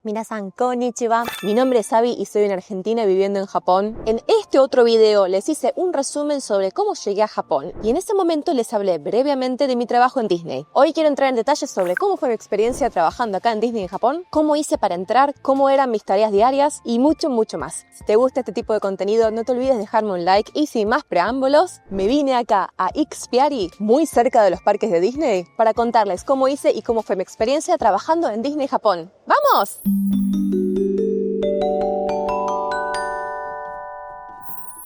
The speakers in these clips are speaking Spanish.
Minasan konnichiwa. Mi nombre es Abby y soy una argentina viviendo en Japón. En este otro video les hice un resumen sobre cómo llegué a Japón y en ese momento les hablé brevemente de mi trabajo en Disney. Hoy quiero entrar en detalles sobre cómo fue mi experiencia trabajando acá en Disney en Japón, cómo hice para entrar, cómo eran mis tareas diarias y mucho más. Si te gusta este tipo de contenido, no te olvides dejarme un like y sin más preámbulos, me vine acá a Ikspiari, muy cerca de los parques de Disney, para contarles cómo hice y cómo fue mi experiencia trabajando en Disney Japón. ¡Vamos!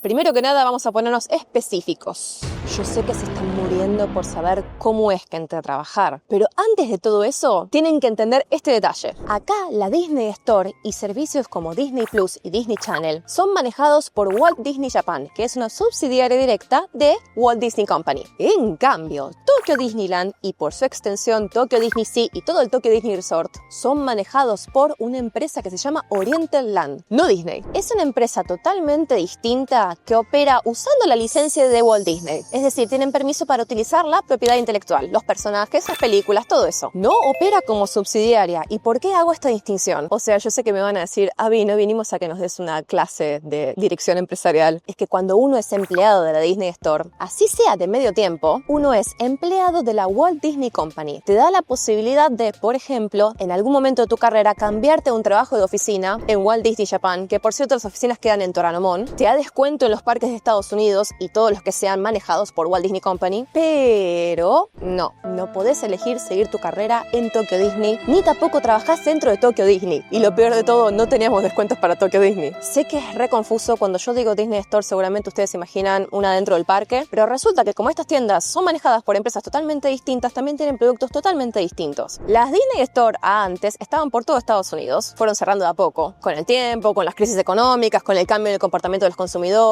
Primero que nada vamos a ponernos específicos. Yo sé que se están muriendo por saber cómo es que entré a trabajar, pero antes de todo eso, tienen que entender este detalle. Acá la Disney Store y servicios como Disney Plus y Disney Channel son manejados por Walt Disney Japan, que es una subsidiaria directa de Walt Disney Company. En cambio, Tokyo Disneyland y por su extensión Tokyo Disney Sea y todo el Tokyo Disney Resort son manejados por una empresa que se llama Oriental Land, no Disney. Es una empresa totalmente distinta que opera usando la licencia de Walt Disney. Es decir, tienen permiso para utilizar la propiedad intelectual, los personajes, las películas, todo eso. No opera como subsidiaria. ¿Y por qué hago esta distinción? O sea, yo sé que me van a decir, Abby, no vinimos a que nos des una clase de dirección empresarial. Es que cuando uno es empleado de la Disney Store, así sea de medio tiempo, uno es empleado de la Walt Disney Company. Te da la posibilidad de, por ejemplo, en algún momento de tu carrera, cambiarte a un trabajo de oficina en Walt Disney Japan, que por cierto las oficinas quedan en Toranomon. Te da descuento en los parques de Estados Unidos y todos los que sean manejados por Walt Disney Company, pero no podés elegir seguir tu carrera en Tokyo Disney, ni tampoco trabajás dentro de Tokyo Disney. Y lo peor de todo, no teníamos descuentos para Tokyo Disney. Sé que es re confuso, cuando yo digo Disney Store seguramente ustedes se imaginan una dentro del parque, pero resulta que como estas tiendas son manejadas por empresas totalmente distintas, también tienen productos totalmente distintos. Las Disney Store antes estaban por todo Estados Unidos, fueron cerrando de a poco, con el tiempo, con las crisis económicas, con el cambio en el comportamiento de los consumidores,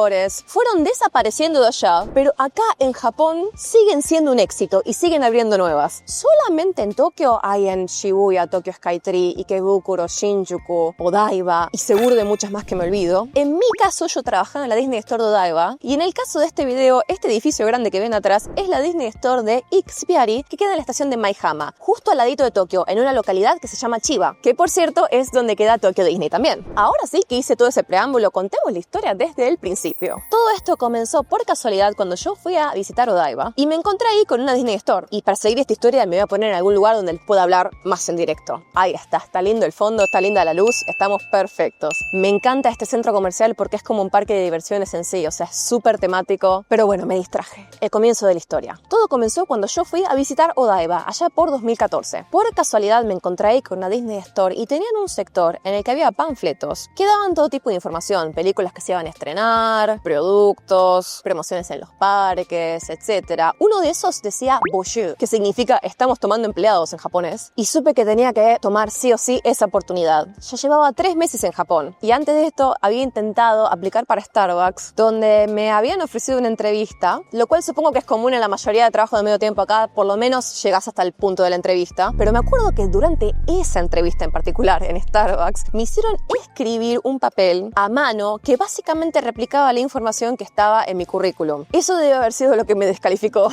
fueron desapareciendo de allá, pero acá en Japón siguen siendo un éxito y siguen abriendo nuevas. Solamente en Tokio hay en Shibuya, Tokyo Skytree, Ikebukuro, Shinjuku, Odaiba y seguro de muchas más que me olvido. En mi caso yo trabajaba en la Disney Store de Odaiba y en el caso de este video, este edificio grande que ven atrás es la Disney Store de Ikspiari, que queda en la estación de Maihama, justo al ladito de Tokio, en una localidad que se llama Chiba, que por cierto es donde queda Tokyo Disney también. Ahora sí que hice todo ese preámbulo, contemos la historia desde el principio. Todo esto comenzó por casualidad cuando yo fui a visitar Odaiba y me encontré ahí con una Disney Store. Y para seguir esta historia me voy a poner en algún lugar donde les pueda hablar más en directo. Ahí está lindo el fondo, está linda la luz, estamos perfectos. Me encanta este centro comercial porque es como un parque de diversiones en sí, o sea, es súper temático. Pero bueno, me distraje. El comienzo de la historia. Todo comenzó cuando yo fui a visitar Odaiba, allá por 2014. Por casualidad me encontré ahí con una Disney Store y tenían un sector en el que había panfletos que daban todo tipo de información, películas que se iban a estrenar, productos, promociones en los parques, etc. Uno de esos decía Boshu, que significa estamos tomando empleados en japonés, y supe que tenía que tomar sí o sí esa oportunidad. Ya llevaba 3 meses en Japón y antes de esto había intentado aplicar para Starbucks, donde me habían ofrecido una entrevista, lo cual supongo que es común en la mayoría de trabajo de medio tiempo acá, por lo menos llegás hasta el punto de la entrevista, pero me acuerdo que durante esa entrevista en particular en Starbucks me hicieron escribir un papel a mano que básicamente replicaba la información que estaba en mi currículum. Eso debe haber sido lo que me descalificó.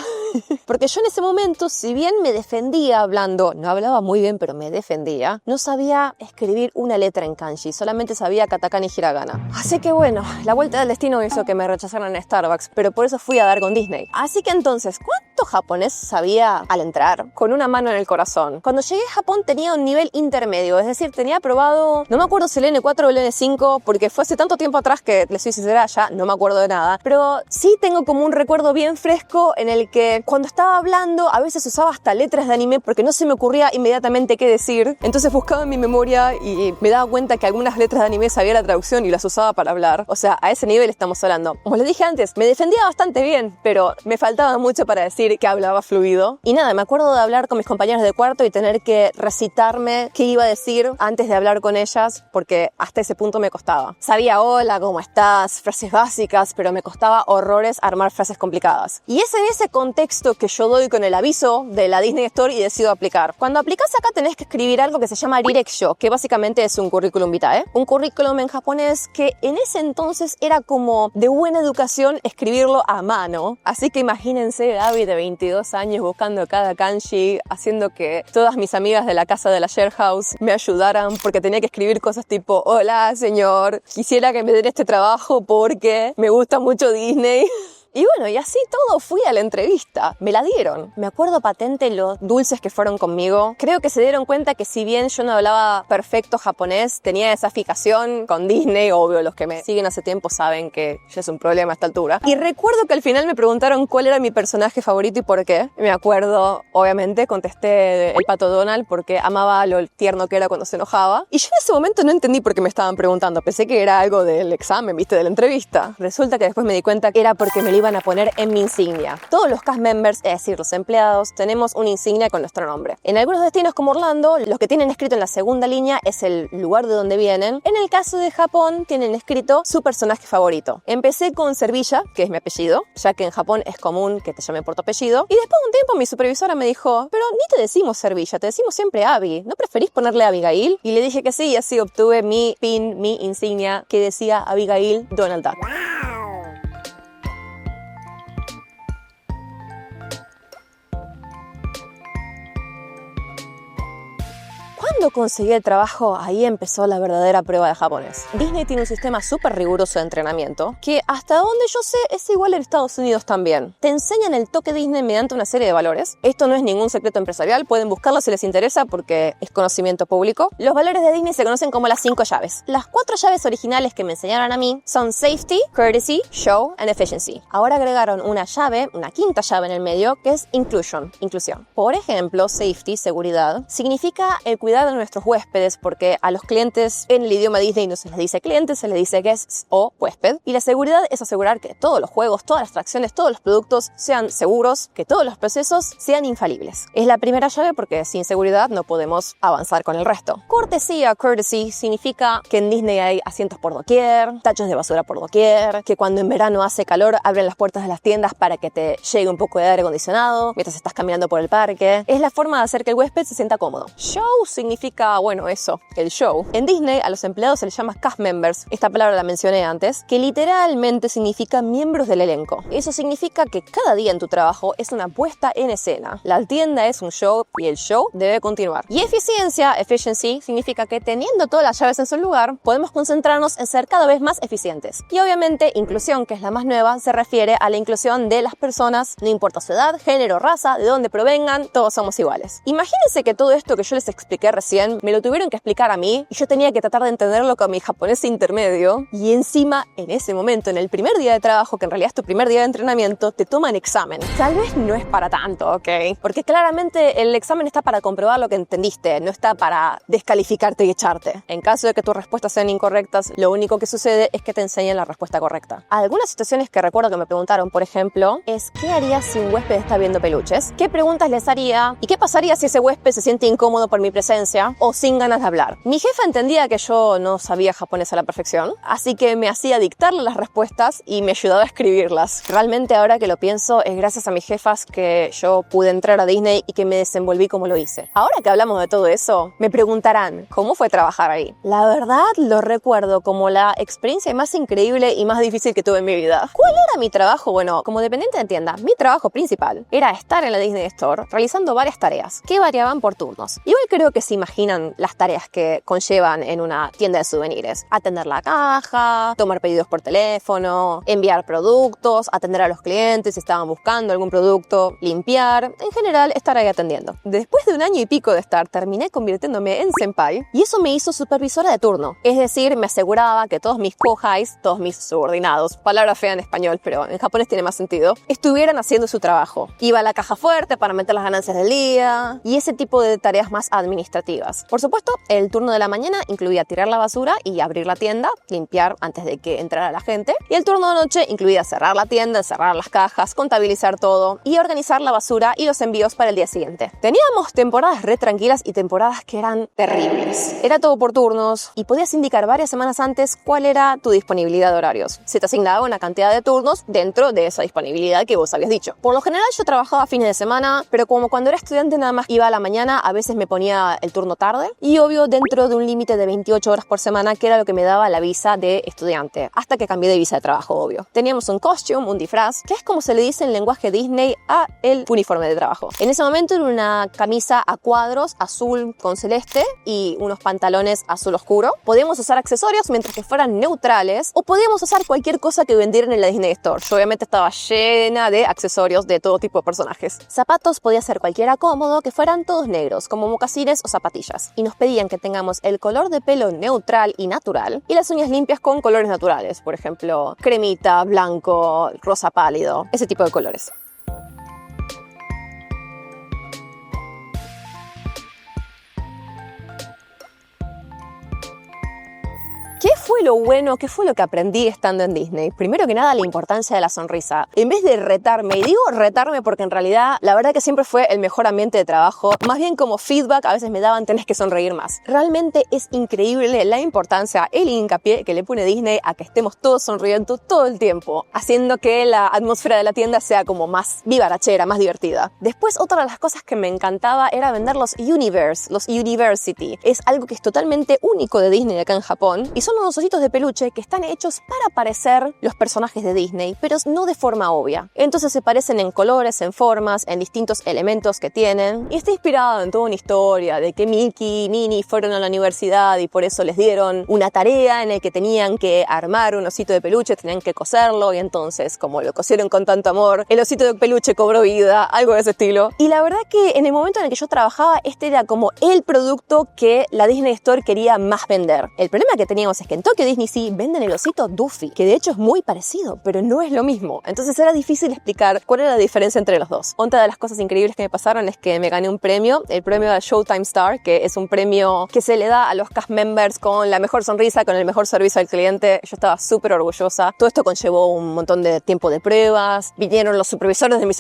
Porque yo en ese momento, si bien me defendía hablando, no hablaba muy bien, pero me defendía, no sabía escribir una letra en kanji, solamente sabía katakana y hiragana. Así que bueno, la vuelta del destino hizo que me rechazaran en Starbucks, pero por eso fui a dar con Disney. Así que entonces, ¿cuánto japonés sabía al entrar? Con una mano en el corazón. Cuando llegué a Japón tenía un nivel intermedio, es decir, tenía aprobado, no me acuerdo si el N4 o el N5, porque fue hace tanto tiempo atrás que, les soy sincera, ya no me acuerdo de nada, pero sí tengo como un recuerdo bien fresco en el que cuando estaba hablando a veces usaba hasta letras de anime porque no se me ocurría inmediatamente qué decir, entonces buscaba en mi memoria y me daba cuenta que algunas letras de anime sabía la traducción y las usaba para hablar. O sea, a ese nivel estamos hablando. Como les dije antes, me defendía bastante bien, pero me faltaba mucho para decir que hablaba fluido. Y nada, me acuerdo de hablar con mis compañeros de cuarto y tener que recitarme qué iba a decir antes de hablar con ellas, porque hasta ese punto me costaba. Sabía hola, ¿cómo estás? Frases básicas, pero me costaba horrores armar frases complicadas. Y es en ese contexto que yo doy con el aviso de la Disney Store y decido aplicar. Cuando aplicás acá tenés que escribir algo que se llama Rirexyo, que básicamente es un currículum vitae. Un currículum en japonés que en ese entonces era como de buena educación escribirlo a mano. Así que imagínense, Abby, de 22 años buscando cada kanji, haciendo que todas mis amigas de la casa de la share house me ayudaran porque tenía que escribir cosas tipo: hola señor, quisiera que me den este trabajo porque me gusta mucho Disney. Y bueno, y así todo fui a la entrevista. Me la dieron. Me acuerdo patente los dulces que fueron conmigo. Creo que se dieron cuenta que si bien yo no hablaba perfecto japonés, tenía esa fijación con Disney. Obvio, los que me siguen hace tiempo saben que ya es un problema a esta altura. Y recuerdo que al final me preguntaron cuál era mi personaje favorito y por qué. Me acuerdo, obviamente, contesté el Pato Donald porque amaba lo tierno que era cuando se enojaba. Y yo en ese momento no entendí por qué me estaban preguntando. Pensé que era algo del examen, ¿viste? De la entrevista. Resulta que después me di cuenta que era porque me lo iban a poner en mi insignia. Todos los cast members, es decir, los empleados, tenemos una insignia con nuestro nombre. En algunos destinos como Orlando, los que tienen escrito en la segunda línea es el lugar de donde vienen. En el caso de Japón, tienen escrito su personaje favorito. Empecé con Servilla, que es mi apellido, ya que en Japón es común que te llamen por tu apellido. Y después de un tiempo mi supervisora me dijo: pero ni te decimos Servilla, te decimos siempre Abby. ¿No preferís ponerle Abigail? Y le dije que sí, y así obtuve mi pin, mi insignia, que decía Abigail Donald Duck. Cuando conseguí el trabajo, ahí empezó la verdadera prueba de japonés. Disney tiene un sistema súper riguroso de entrenamiento que, hasta donde yo sé, es igual en Estados Unidos también. Te enseñan el toque Disney mediante una serie de valores. Esto no es ningún secreto empresarial, pueden buscarlo si les interesa porque es conocimiento público. Los valores de Disney se conocen como las 5 llaves. Las 4 llaves originales que me enseñaron a mí son Safety, Courtesy, Show and Efficiency. Ahora agregaron una llave, una quinta llave en el medio, que es Inclusion, inclusión. Por ejemplo, Safety, seguridad, significa el cuidado de nuestros huéspedes, porque a los clientes en el idioma Disney no se les dice clientes, se les dice guests o huésped. Y la seguridad es asegurar que todos los juegos, todas las atracciones, todos los productos sean seguros, que todos los procesos sean infalibles. Es la primera llave porque sin seguridad no podemos avanzar con el resto. Cortesía, courtesy, significa que en Disney hay asientos por doquier, tachos de basura por doquier, que cuando en verano hace calor abren las puertas de las tiendas para que te llegue un poco de aire acondicionado mientras estás caminando por el parque. Es la forma de hacer que el huésped se sienta cómodo. Show significa, bueno, eso, el show. En Disney a los empleados se les llama cast members, esta palabra la mencioné antes, que literalmente significa miembros del elenco. Eso significa que cada día en tu trabajo es una puesta en escena. La tienda es un show y el show debe continuar. Y eficiencia, efficiency, significa que teniendo todas las llaves en su lugar, podemos concentrarnos en ser cada vez más eficientes. Y obviamente, inclusión, que es la más nueva, se refiere a la inclusión de las personas, no importa su edad, género, raza, de dónde provengan, todos somos iguales. Imagínense que todo esto que yo les expliqué recién, me lo tuvieron que explicar a mí y yo tenía que tratar de entenderlo con mi japonés intermedio y encima, en ese momento, en el primer día de trabajo, que en realidad es tu primer día de entrenamiento, te toman examen. Tal vez no es para tanto, ¿ok? Porque claramente el examen está para comprobar lo que entendiste, no está para descalificarte y echarte. En caso de que tus respuestas sean incorrectas, lo único que sucede es que te enseñan la respuesta correcta. Algunas situaciones que recuerdo que me preguntaron, por ejemplo, es ¿qué harías si un huésped está viendo peluches? ¿Qué preguntas les haría? ¿Y qué pasaría si ese huésped se siente incómodo por mi presencia o sin ganas de hablar? Mi jefa entendía que yo no sabía japonés a la perfección, así que me hacía dictarle las respuestas y me ayudaba a escribirlas. Realmente, ahora que lo pienso, es gracias a mis jefas que yo pude entrar a Disney y que me desenvolví como lo hice. Ahora que hablamos de todo eso, me preguntarán, ¿cómo fue trabajar ahí? La verdad, lo recuerdo como la experiencia más increíble y más difícil que tuve en mi vida. ¿Cuál era mi trabajo? Bueno, como dependiente de tienda, mi trabajo principal era estar en la Disney Store realizando varias tareas que variaban por turnos. Igual creo que se imaginan las tareas que conllevan en una tienda de souvenirs. Atender la caja, tomar pedidos por teléfono, enviar productos, atender a los clientes si estaban buscando algún producto, limpiar, en general estar ahí atendiendo. Después de un año y pico de estar, terminé convirtiéndome en senpai y eso me hizo supervisora de turno. Es decir, me aseguraba que todos mis kohais, todos mis subordinados, palabra fea en español, pero en japonés tiene más sentido, estuvieran haciendo su trabajo. Iba a la caja fuerte para meter las ganancias del día y ese tipo de tareas más administrativas. Por supuesto, el turno de la mañana incluía tirar la basura y abrir la tienda, limpiar antes de que entrara la gente. Y el turno de noche incluía cerrar la tienda, cerrar las cajas, contabilizar todo y organizar la basura y los envíos para el día siguiente. Teníamos temporadas re tranquilas y temporadas que eran terribles. Era todo por turnos y podías indicar varias semanas antes cuál era tu disponibilidad de horarios. Se te asignaba una cantidad de turnos dentro de esa disponibilidad que vos habías dicho. Por lo general yo trabajaba fines de semana, pero como cuando era estudiante nada más iba a la mañana, a veces me ponía el turno retorno tarde y obvio dentro de un límite de 28 horas por semana, que era lo que me daba la visa de estudiante, hasta que cambié de visa de trabajo, obvio. Teníamos un costume, un disfraz, que es como se le dice en lenguaje Disney a el uniforme de trabajo. En ese momento era una camisa a cuadros azul con celeste y unos pantalones azul oscuro. Podíamos usar accesorios mientras que fueran neutrales, o podíamos usar cualquier cosa que vendieran en la Disney Store. Yo obviamente estaba llena de accesorios de todo tipo de personajes. Zapatos podía ser cualquiera cómodo, que fueran todos negros, como mocasines o zapatillas. Y nos pedían que tengamos el color de pelo neutral y natural, y las uñas limpias con colores naturales, por ejemplo, cremita, blanco, rosa pálido, ese tipo de colores. ¿Qué fue lo bueno? ¿Qué fue lo que aprendí estando en Disney? Primero que nada, la importancia de la sonrisa. En vez de retarme, y digo retarme porque en realidad la verdad que siempre fue el mejor ambiente de trabajo, más bien como feedback a veces me daban tenés que sonreír más. Realmente es increíble la importancia, el hincapié que le pone Disney a que estemos todos sonriendo todo el tiempo, haciendo que la atmósfera de la tienda sea como más vivarachera, más divertida. Después, otra de las cosas que me encantaba era vender los Universe, los University. Es algo que es totalmente único de Disney acá en Japón y son unos ositos de peluche que están hechos para parecer los personajes de Disney, pero no de forma obvia. Entonces se parecen en colores, en formas, en distintos elementos que tienen, y está inspirado en toda una historia de que Mickey y Minnie fueron a la universidad y por eso les dieron una tarea en la que tenían que armar un osito de peluche, tenían que coserlo, y entonces, como lo cosieron con tanto amor, el osito de peluche cobró vida, algo de ese estilo. Y la verdad que en el momento en el que yo trabajaba, este era como el producto que la Disney Store quería más vender. El problema que teníamos es que en Tokyo Disney Sea venden el osito Duffy, que de hecho es muy parecido, pero no es lo mismo. Entonces era difícil explicar cuál era la diferencia entre los dos. Otra de las cosas increíbles que me pasaron es que me gané un premio, el premio de Showtime Star, que es un premio que se le da a los cast members con la mejor sonrisa, con el mejor servicio al cliente. Yo estaba súper orgullosa. Todo esto conllevó un montón de tiempo de pruebas. Vinieron los supervisores de mis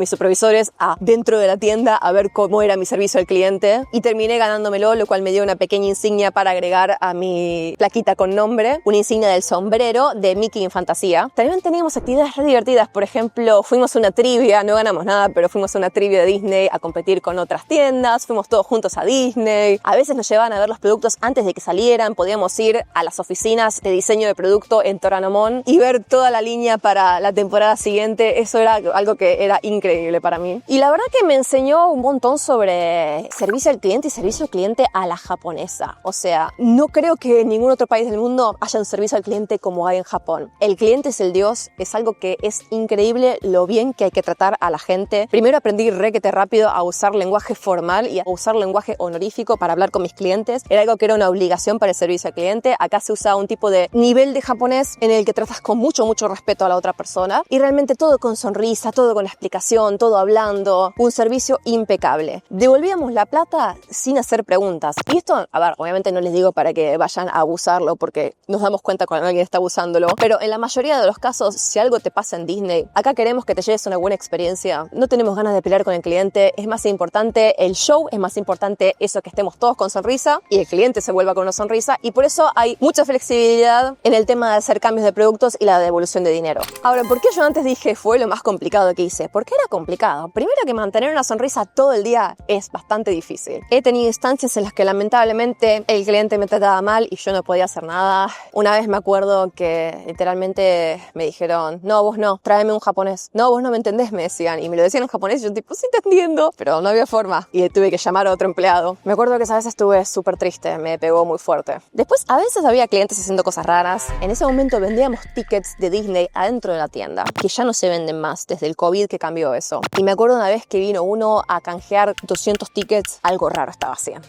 supervisores a dentro de la tienda a ver cómo era mi servicio al cliente, y terminé ganándomelo, lo cual me dio una pequeña insignia para agregar a mi plaquita con nombre, una insignia del sombrero de Mickey en fantasía. También teníamos actividades re divertidas, por ejemplo, fuimos a una trivia, no ganamos nada, pero fuimos a una trivia de Disney a competir con otras tiendas, fuimos todos juntos a Disney, a veces nos llevaban a ver los productos antes de que salieran, podíamos ir a las oficinas de diseño de producto en Toranomon y ver toda la línea para la temporada siguiente. Eso era algo que era increíble para mí. Y la verdad que me enseñó un montón sobre servicio al cliente y servicio al cliente a la japonesa. O sea, no creo que en ningún otro país del mundo haya un servicio al cliente como hay en Japón. El cliente es el dios, es algo que es increíble lo bien que hay que tratar a la gente. Primero aprendí requete rápido a usar lenguaje formal y a usar lenguaje honorífico para hablar con mis clientes. Era algo que era una obligación para el servicio al cliente. Acá se usa un tipo de nivel de japonés en el que tratas con mucho respeto a la otra persona, y realmente todo con sonrisa, todo con explicación, todo hablando, un servicio impecable. Devolvíamos la plata sin hacer preguntas. Y esto, a ver, obviamente no les digo para que vayan a abusarlo, porque nos damos cuenta cuando alguien está abusándolo, pero en la mayoría de los casos, si algo te pasa en Disney, acá queremos que te lleves una buena experiencia, no tenemos ganas de pelear con el cliente, es más importante el show, es más importante eso, que estemos todos con sonrisa y el cliente se vuelva con una sonrisa, y por eso hay mucha flexibilidad en el tema de hacer cambios de productos y la devolución de dinero. Ahora, ¿por qué yo antes dije fue lo más complicado que hice? ¿Por qué era complicado? Primero, que mantener una sonrisa todo el día es bastante difícil. He tenido instancias en las que lamentablemente el cliente me trataba mal y yo no podía hacer nada. Una vez me acuerdo que literalmente me dijeron, no, vos no, tráeme un japonés. No, vos no me entendés, me decían. Y me lo decían en japonés y yo tipo, sí te entiendo, pero no había forma. Y tuve que llamar a otro empleado. Me acuerdo que esa vez estuve súper triste, me pegó muy fuerte. Después, a veces había clientes haciendo cosas raras. En ese momento vendíamos tickets de Disney adentro de la tienda, que ya no se venden más desde el COVID, que cambió eso. Y me acuerdo una vez que vino uno a canjear 200 tickets, algo raro estaba haciendo.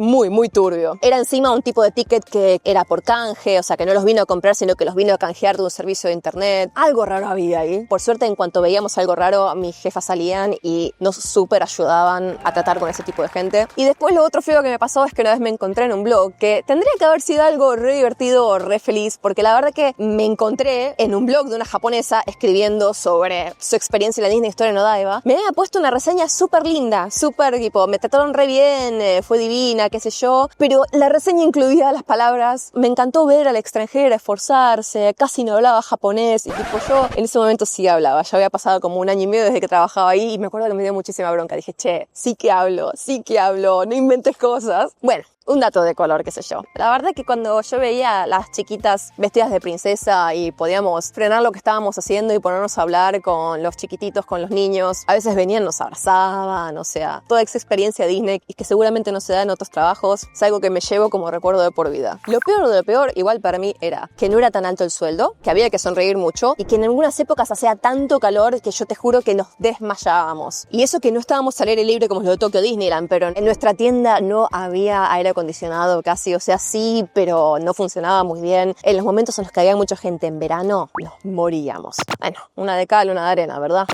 Muy turbio. Era encima un tipo de ticket que era por canje, o sea que no los vino a comprar, sino que los vino a canjear de un servicio de internet. Algo raro había ahí. Por suerte, en cuanto veíamos algo raro, mis jefas salían y nos súper ayudaban a tratar con ese tipo de gente. Y después lo otro feo que me pasó es que una vez me encontré en un blog que tendría que haber sido algo re divertido o re feliz, porque la verdad que me encontré en un blog de una japonesa escribiendo sobre su experiencia en la Disney Store en Odaiba. Me había puesto una reseña súper linda, súper tipo, me trataron re bien, fue divina, China, qué sé yo, pero la reseña incluía las palabras, me encantó ver al extranjero esforzarse, casi no hablaba japonés, y tipo yo en ese momento sí hablaba, ya había pasado como 1 año y medio desde que trabajaba ahí y me acuerdo que me dio muchísima bronca, dije, che, sí que hablo, no inventes cosas. Bueno, un dato de color, qué sé yo. La verdad que cuando yo veía a las chiquitas vestidas de princesa y podíamos frenar lo que estábamos haciendo y ponernos a hablar con los chiquititos, con los niños, a veces venían, nos abrazaban, o sea, toda esa experiencia Disney y que seguramente no se da en otros trabajos, es algo que me llevo como recuerdo de por vida. Lo peor de lo peor, igual para mí, era que no era tan alto el sueldo, que había que sonreír mucho y que en algunas épocas hacía tanto calor que yo te juro que nos desmayábamos. Y eso que no estábamos al aire libre como lo de Tokyo Disneyland, pero en nuestra tienda no había aire acondicionado casi, o sea, sí, pero no funcionaba muy bien. En los momentos en los que había mucha gente en verano, nos moríamos. Bueno, una de cal, una de arena, ¿verdad?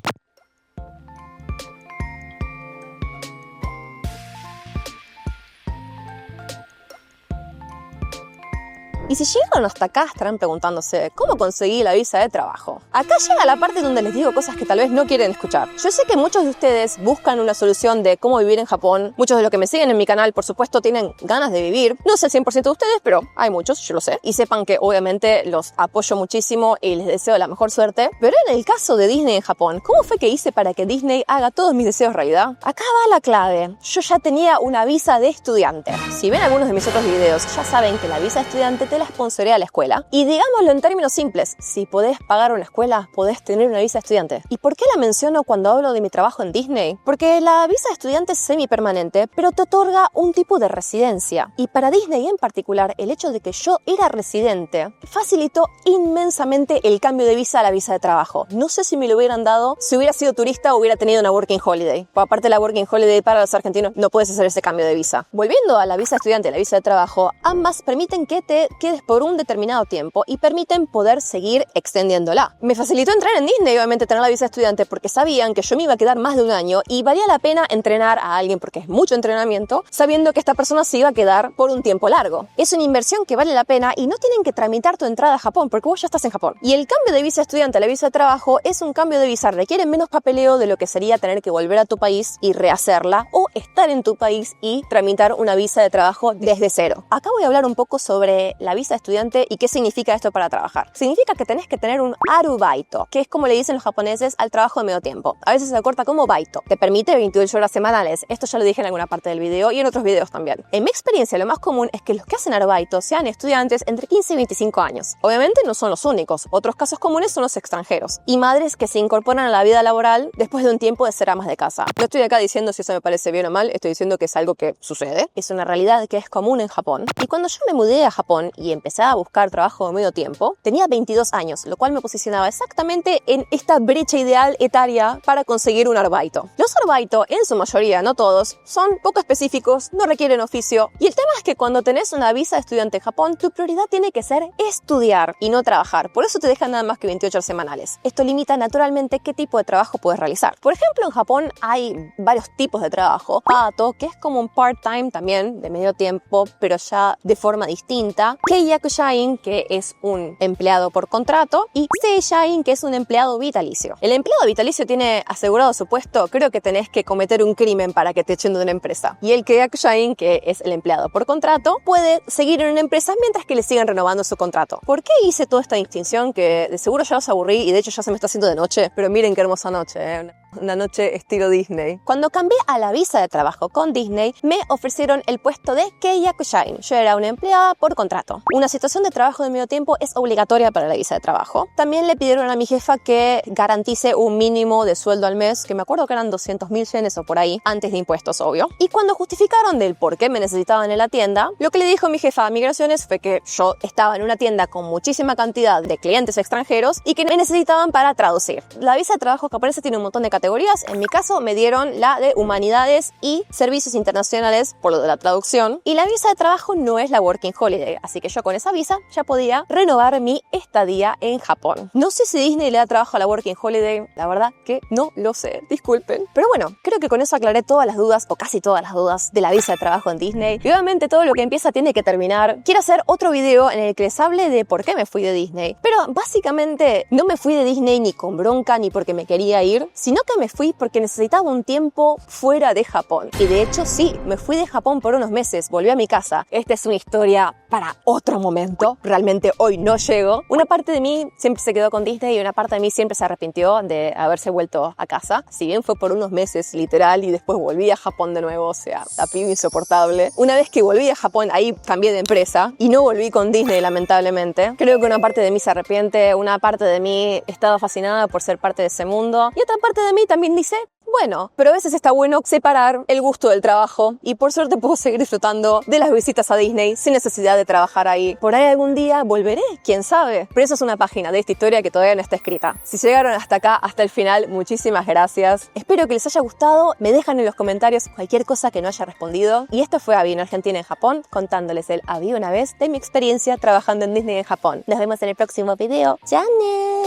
Y si llegaron hasta acá, estarán preguntándose, ¿cómo conseguí la visa de trabajo? Acá llega la parte donde les digo cosas que tal vez no quieren escuchar. Yo sé que muchos de ustedes buscan una solución de cómo vivir en Japón. Muchos de los que me siguen en mi canal, por supuesto, tienen ganas de vivir. No sé el 100% de ustedes, pero hay muchos, yo lo sé. Y sepan que obviamente los apoyo muchísimo y les deseo la mejor suerte. Pero en el caso de Disney en Japón, ¿cómo fue que hice para que Disney haga todos mis deseos realidad? Acá va la clave. Yo ya tenía una visa de estudiante. Si ven algunos de mis otros videos, ya saben que la visa de estudiante te la sponsorea la escuela. Y digámoslo en términos simples, si podés pagar una escuela, podés tener una visa de estudiante. ¿Y por qué la menciono cuando hablo de mi trabajo en Disney? Porque la visa de estudiante es semipermanente, pero te otorga un tipo de residencia. Y para Disney en particular, el hecho de que yo era residente facilitó inmensamente el cambio de visa a la visa de trabajo. No sé si me lo hubieran dado si hubiera sido turista o hubiera tenido una Working Holiday. Por aparte de la Working Holiday para los argentinos, no puedes hacer ese cambio de visa. Volviendo a la visa de estudiante y la visa de trabajo, ambas permiten que te quedes por un determinado tiempo y permiten poder seguir extendiéndola. Me facilitó entrar en Disney, obviamente, tener la visa de estudiante porque sabían que yo me iba a quedar más de 1 año y valía la pena entrenar a alguien porque es mucho entrenamiento, sabiendo que esta persona se iba a quedar por un tiempo largo. Es una inversión que vale la pena y no tienen que tramitar tu entrada a Japón porque vos ya estás en Japón. Y el cambio de visa de estudiante a la visa de trabajo es un cambio de visa, requiere menos papeleo de lo que sería tener que volver a tu país y rehacerla o estar en tu país y tramitar una visa de trabajo desde cero. Acá voy a hablar un poco sobre la visa de estudiante y qué significa esto para trabajar. Significa que tenés que tener un arubaito, que es como le dicen los japoneses al trabajo de medio tiempo. A veces se acorta como baito. Te permite 28 horas semanales. Esto ya lo dije en alguna parte del video y en otros videos también. En mi experiencia, lo más común es que los que hacen arubaito sean estudiantes entre 15 y 25 años. Obviamente no son los únicos. Otros casos comunes son los extranjeros y madres que se incorporan a la vida laboral después de un tiempo de ser amas de casa. No estoy acá diciendo si eso me parece bien o mal, estoy diciendo que es algo que sucede. Es una realidad que es común en Japón. Y cuando yo me mudé a Japón y empecé a buscar trabajo de medio tiempo, tenía 22 años, lo cual me posicionaba exactamente en esta brecha ideal etaria para conseguir un arubaito. Los arubaito, en su mayoría, no todos, son poco específicos, no requieren oficio, y el tema es que cuando tenés una visa de estudiante en Japón, tu prioridad tiene que ser estudiar y no trabajar. Por eso te dejan nada más que 28 horas semanales. Esto limita naturalmente qué tipo de trabajo puedes realizar. Por ejemplo, en Japón hay varios tipos de trabajo. Pato, que es como un part-time también, de medio tiempo, pero ya de forma distinta. Keiyakushain, que es un empleado por contrato, y Seishain, que es un empleado vitalicio. El empleado vitalicio tiene asegurado su puesto, creo que tenés que cometer un crimen para que te echen de una empresa. Y el Keiyakushain, que es el empleado por contrato, puede seguir en una empresa mientras que le sigan renovando su contrato. ¿Por qué hice toda esta distinción? Que de seguro ya los aburrí y de hecho ya se me está haciendo de noche, pero miren qué hermosa noche, ¿eh? Una noche estilo Disney. Cuando cambié a la visa de trabajo con Disney, me ofrecieron el puesto de Keiyakushain. Yo era una empleada por contrato. Una situación de trabajo de medio tiempo es obligatoria para la visa de trabajo. También le pidieron a mi jefa que garantice un mínimo de sueldo al mes, que me acuerdo que eran 200.000 yenes o por ahí, antes de impuestos, obvio. Y cuando justificaron del por qué me necesitaban en la tienda, lo que le dijo mi jefa a Migraciones fue que yo estaba en una tienda con muchísima cantidad de clientes extranjeros y que me necesitaban para traducir. La visa de trabajo japonesa tiene un montón de categorías. En mi caso me dieron la de humanidades y servicios internacionales por lo de la traducción, y la visa de trabajo no es la Working Holiday, así que yo con esa visa ya podía renovar mi estadía en Japón. No sé si Disney le da trabajo a la Working Holiday, la verdad que no lo sé, disculpen. Pero bueno, creo que con eso aclaré todas las dudas, o casi todas las dudas, de la visa de trabajo en Disney. Y obviamente todo lo que empieza tiene que terminar. Quiero hacer otro video en el que les hable de por qué me fui de Disney, pero básicamente no me fui de Disney ni con bronca ni porque me quería ir, sino que me fui porque necesitaba un tiempo fuera de Japón. Y de hecho sí, me fui de Japón por unos meses, volví a mi casa. Esta es una historia para otro momento. Realmente hoy no llego. Una parte de mí siempre se quedó con Disney y una parte de mí siempre se arrepintió de haberse vuelto a casa. Si bien fue por unos meses, literal, y después volví a Japón de nuevo, o sea, la piba insoportable. Una vez que volví a Japón, ahí cambié de empresa y no volví con Disney, lamentablemente. Creo que una parte de mí se arrepiente, una parte de mí estaba fascinada por ser parte de ese mundo y otra parte de mí también dice, bueno, pero a veces está bueno separar el gusto del trabajo y por suerte puedo seguir disfrutando de las visitas a Disney sin necesidad de trabajar ahí. Por ahí algún día volveré, quién sabe. Pero eso es una página de esta historia que todavía no está escrita. Si llegaron hasta acá, hasta el final, muchísimas gracias. Espero que les haya gustado. Me dejan en los comentarios cualquier cosa que no haya respondido. Y esto fue Abby en Argentina en Japón, contándoles el Había una vez de mi experiencia trabajando en Disney en Japón. Nos vemos en el próximo video. ¡Chane!